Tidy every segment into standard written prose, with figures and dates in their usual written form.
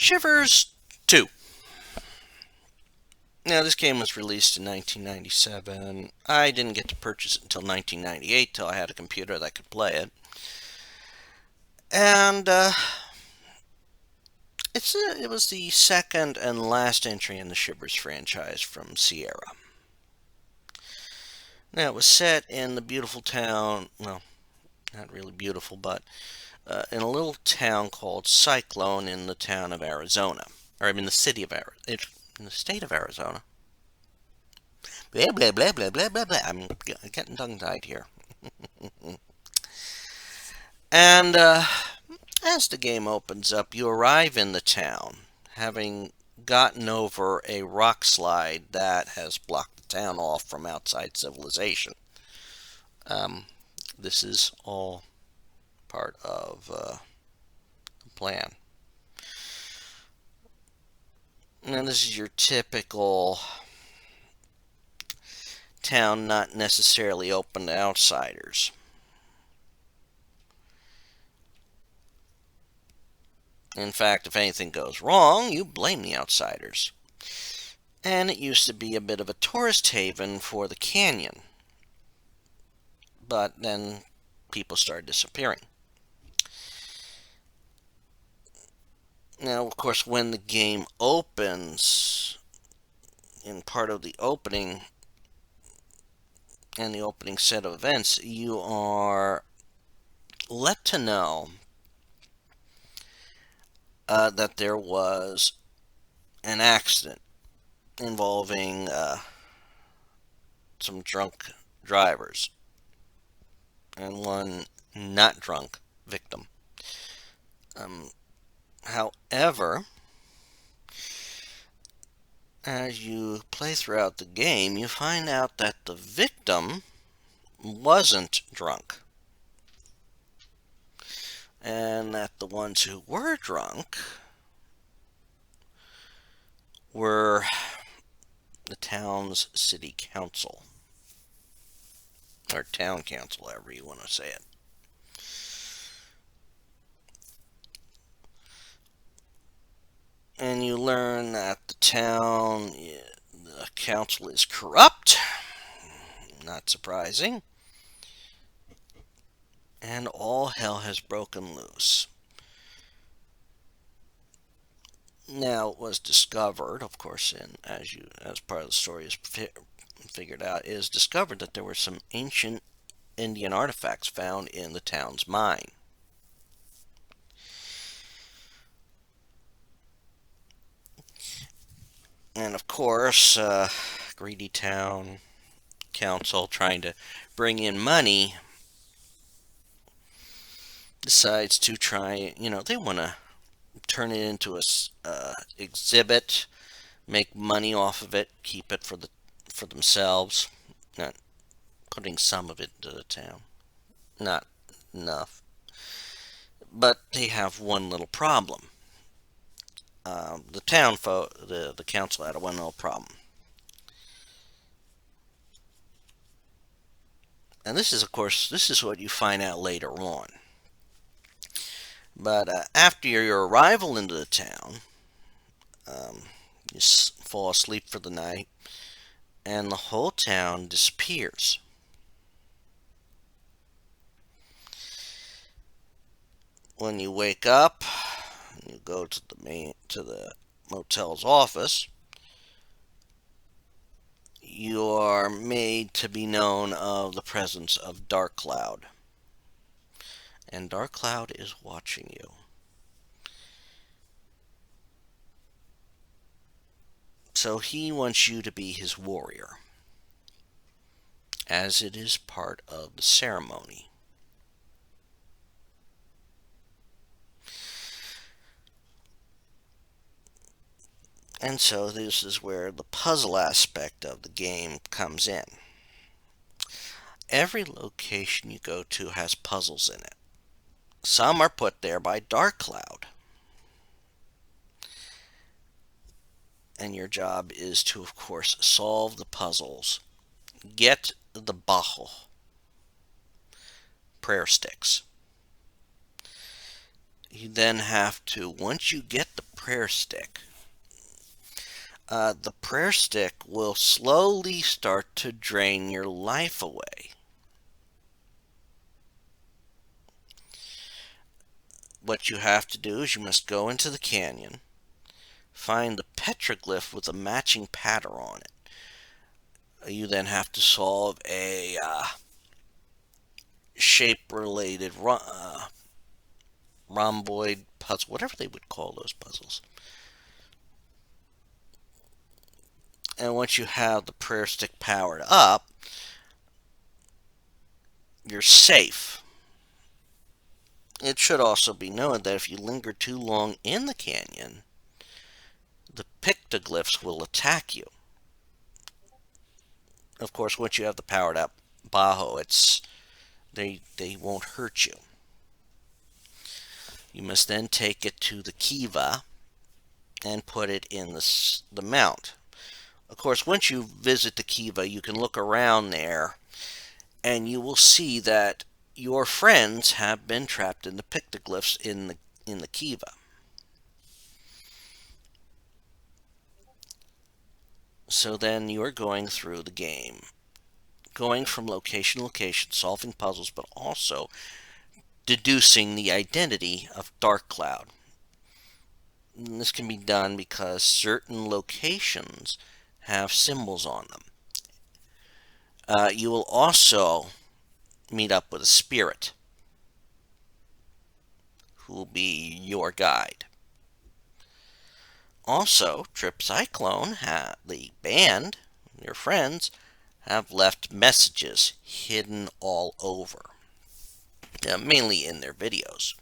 Shivers 2. Now, this game was released in 1997. I didn't get to purchase it until 1998, till I had a computer that could play it. And it was the second and last entry in the Shivers franchise from Sierra. Now, it was set in the beautiful town, well, not really beautiful, but in a little town called Cyclone in the town of Arizona. Or, I mean, the city of Arizona. In the state of Arizona. Blah, blah, blah, blah, blah, blah, blah. I'm getting tongue-tied here. And as the game opens up, you arrive in the town, having gotten over a rock slide that has blocked the town off from outside civilization. This is all part of the plan. And this is your typical town not necessarily open to outsiders. In fact, if anything goes wrong, you blame the outsiders. And it used to be a bit of a tourist haven for the canyon. But then people started disappearing. Now, of course, when the game opens, in part of the opening and the opening set of events, you are let to know that there was an accident involving some drunk drivers and one not drunk victim. However, as you play throughout the game, you find out that the victim wasn't drunk, and that the ones who were drunk were the town's city council, or town council, however you want to say it. And you learn that the council is corrupt, not surprising, and all hell has broken loose. Now, it was discovered, of course, as part of the story is figured out, is discovered that there were some ancient Indian artifacts found in the town's mine. And of course, greedy town council trying to bring in money decides to try, they want to turn it into a exhibit, make money off of it, keep it for themselves, not putting some of it into the town. Not enough. But they have one little problem. The council had one little problem. And this is, of course, this is what you find out later on. But after your arrival into the town, you fall asleep for the night, and the whole town disappears. When you wake up, you go to the motel's office. You are made to be known of the presence of Dark Cloud, and Dark Cloud is watching you. So he wants you to be his warrior, as it is part of the ceremony. And so this is where the puzzle aspect of the game comes in. Every location you go to has puzzles in it. Some are put there by Dark Cloud. And your job is to, of course, solve the puzzles. Get the Bajo prayer sticks. You then have to, once you get the prayer stick, the prayer stick will slowly start to drain your life away. What you have to do is you must go into the canyon, find the petroglyph with a matching pattern on it. You then have to solve a shape-related rhomboid puzzle, whatever they would call those puzzles. And once you have the prayer stick powered up, you're safe. It should also be known that if you linger too long in the canyon, the pictoglyphs will attack you. Of course, once you have the powered up Bajo, they won't hurt you. You must then take it to the kiva and put it in the mount. Of course, once you visit the kiva, you can look around there and you will see that your friends have been trapped in the pictoglyphs in the kiva. So then you are going through the game, going from location to location, solving puzzles, but also deducing the identity of Dark Cloud. And this can be done because certain locations have symbols on them. You will also meet up with a spirit who will be your guide. Also, Trip Cyclone, the band, your friends, have left messages hidden all over, mainly in their videos.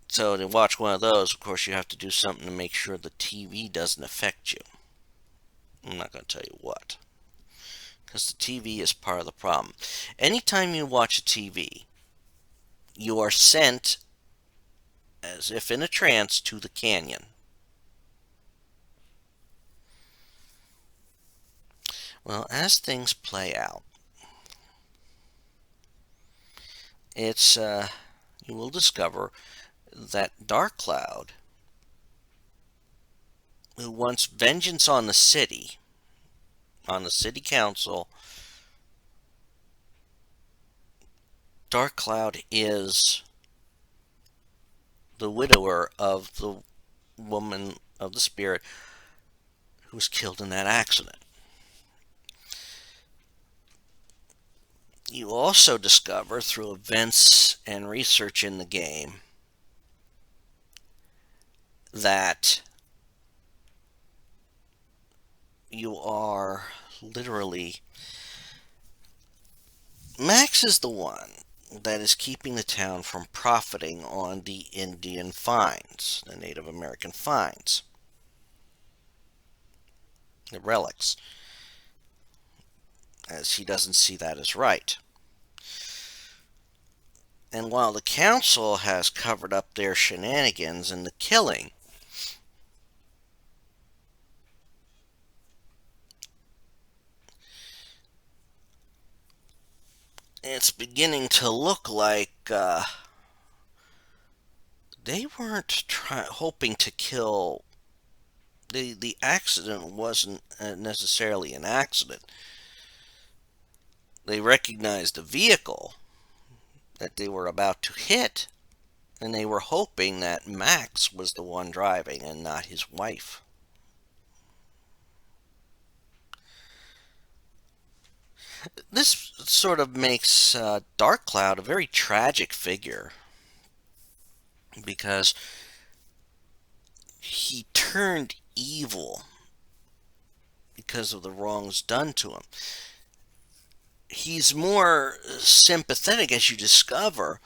So to watch one of those, of course, you have to do something to make sure the TV doesn't affect you. I'm not going to tell you what, because the TV is part of the problem. Anytime you watch a TV, you are sent, as if in a trance, to the canyon. Well, as things play out, it's you will discover that Dark Cloud, who wants vengeance on the city council, Dark Cloud is the widower of the woman of the spirit who was killed in that accident. You also discover through events and research in the game that you are literally... Max is the one that is keeping the town from profiting on the Indian finds, the Native American finds, the relics, as he doesn't see that as right. And while the council has covered up their shenanigans and the killing, it's beginning to look like they weren't hoping to kill. The accident wasn't necessarily an accident. They recognized the vehicle that they were about to hit, and they were hoping that Max was the one driving and not his wife. This sort of makes Dark Cloud a very tragic figure, because he turned evil because of the wrongs done to him. He's more sympathetic, as you discover,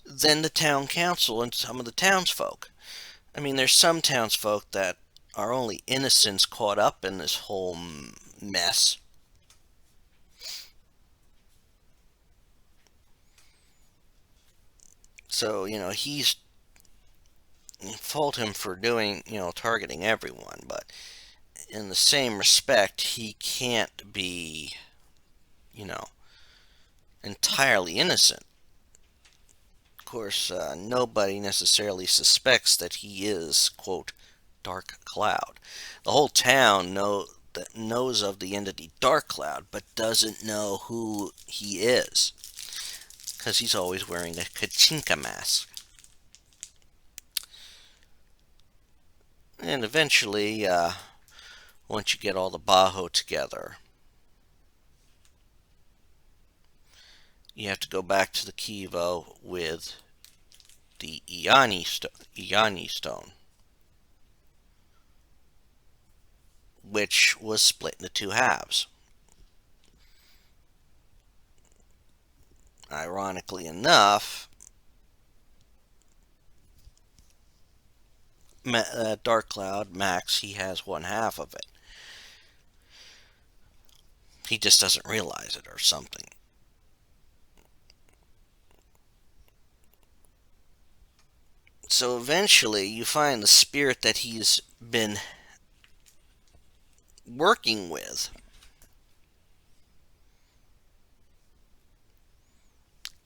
than the town council and some of the townsfolk. I mean, there's some townsfolk that are only innocents caught up in this whole mess. So, he's fault him for doing, targeting everyone, but in the same respect, he can't be, entirely innocent. course, nobody necessarily suspects that he is, quote, Dark Cloud. The whole town that knows of the entity Dark Cloud, but doesn't know who he is, because he's always wearing a Kachinka mask. And eventually, once you get all the Bajo together, you have to go back to the Kivo with the Iani stone, which was split into two halves. Ironically enough, Dark Cloud, Max, he has one half of it. He just doesn't realize it or something. So eventually, you find the spirit that he's been working with.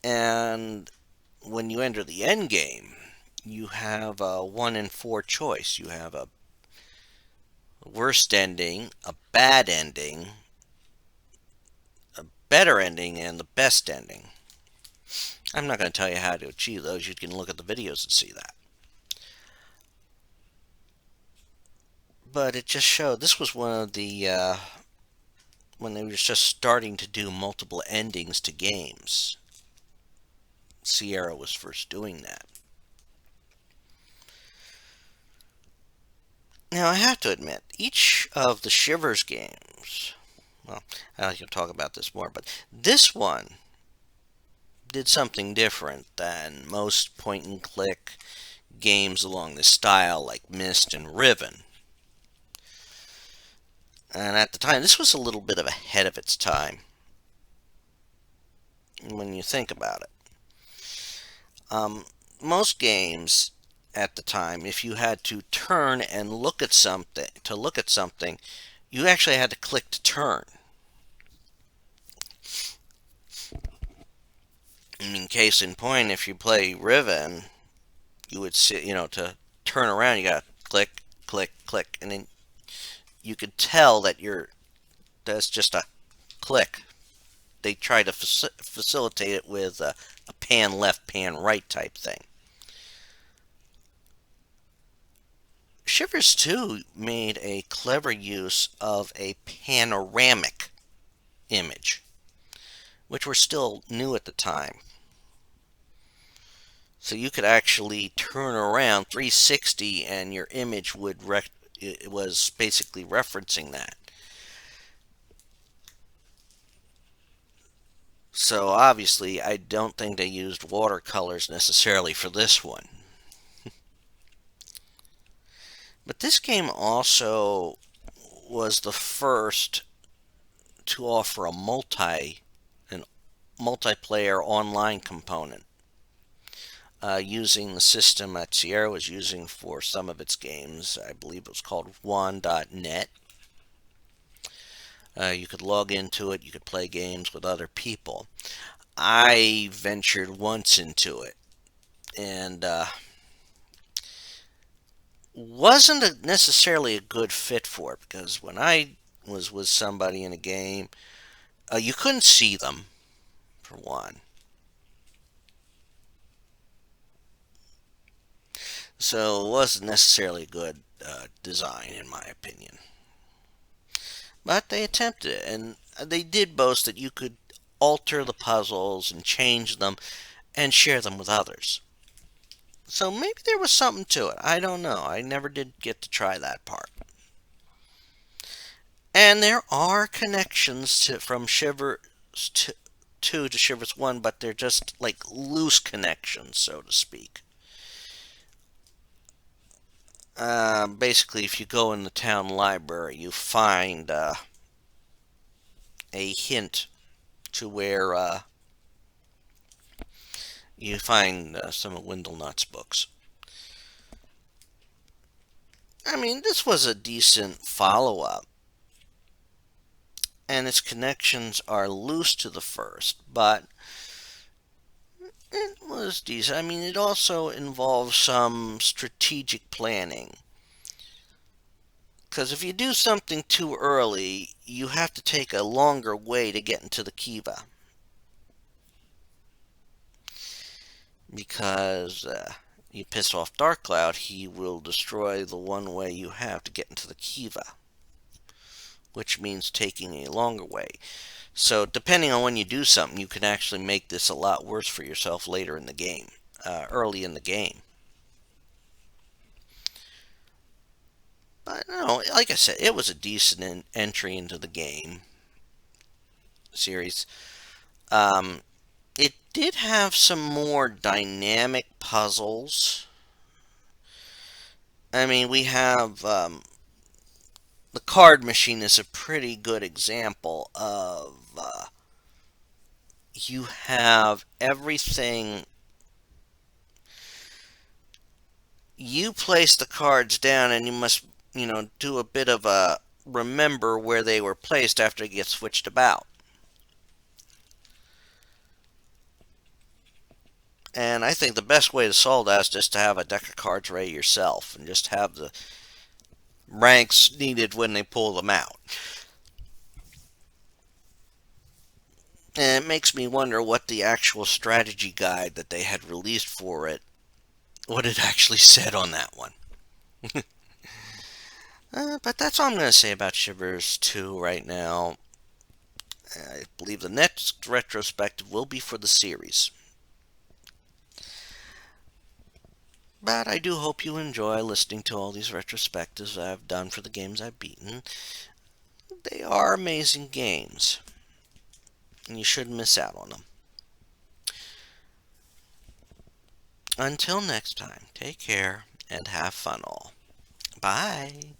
And when you enter the end game, you have a 1 in 4 choice. You have a worst ending, a bad ending, a better ending, and the best ending. I'm not going to tell you how to achieve those. You can look at the videos and see that. But it just showed this was one of the when they were just starting to do multiple endings to games. Sierra was first doing that. Now I have to admit, each of the Shivers games, well, I can talk about this more, but this one did something different than most point and click games along this style like Myst and Riven. And at the time, this was a little bit of ahead of its time when you think about it. Most games at the time, if you had to turn and look at something, you actually had to click to turn. I mean, case in point, if you play Riven, you would see, to turn around, you got to click, click, click, and then you could tell that's just a click. They try to facilitate it with a pan left, pan right type thing. Shivers 2 made a clever use of a panoramic image, which were still new at the time. So you could actually turn around 360 and your image it was basically referencing that. So obviously, I don't think they used watercolors necessarily for this one. But this game also was the first to offer an multiplayer online component, using the system that Sierra was using for some of its games. I believe it was called Juan.net. You could log into it, you could play games with other people. I ventured once into it, and wasn't necessarily a good fit for it, because when I was with somebody in a game, you couldn't see them, for one. So it wasn't necessarily a good design, in my opinion. But they attempted it, and they did boast that you could alter the puzzles and change them and share them with others. So maybe there was something to it. I don't know. I never did get to try that part. And there are connections from Shivers 2 to Shivers 1, but they're just like loose connections, so to speak. Basically, if you go in the town library, you find a hint to where you find some of Windlenut's books. I mean, this was a decent follow-up, and its connections are loose to the first, but It was decent. I mean, it also involves some strategic planning. Because if you do something too early, you have to take a longer way to get into the Kiva. Because you piss off Dark Cloud, he will destroy the one way you have to get into the Kiva, which means taking a longer way. So, depending on when you do something, you can actually make this a lot worse for yourself later in the game, early in the game. But no, like I said, it was a decent entry into the game series. Um, it did have some more dynamic puzzles. I mean, we have the card machine is a pretty good example of you have everything. You place the cards down, and you must, do a bit of a remember where they were placed after they get switched about. And I think the best way to solve that is just to have a deck of cards ready yourself and just have the ranks needed when they pull them out. And it makes me wonder what the actual strategy guide that they had released for it, what it actually said on that one. But that's all I'm going to say about Shivers 2 right now. I believe the next retrospective will be for the series. But I do hope you enjoy listening to all these retrospectives I've done for the games I've beaten. They are amazing games, and you shouldn't miss out on them. Until next time, take care and have fun all. Bye.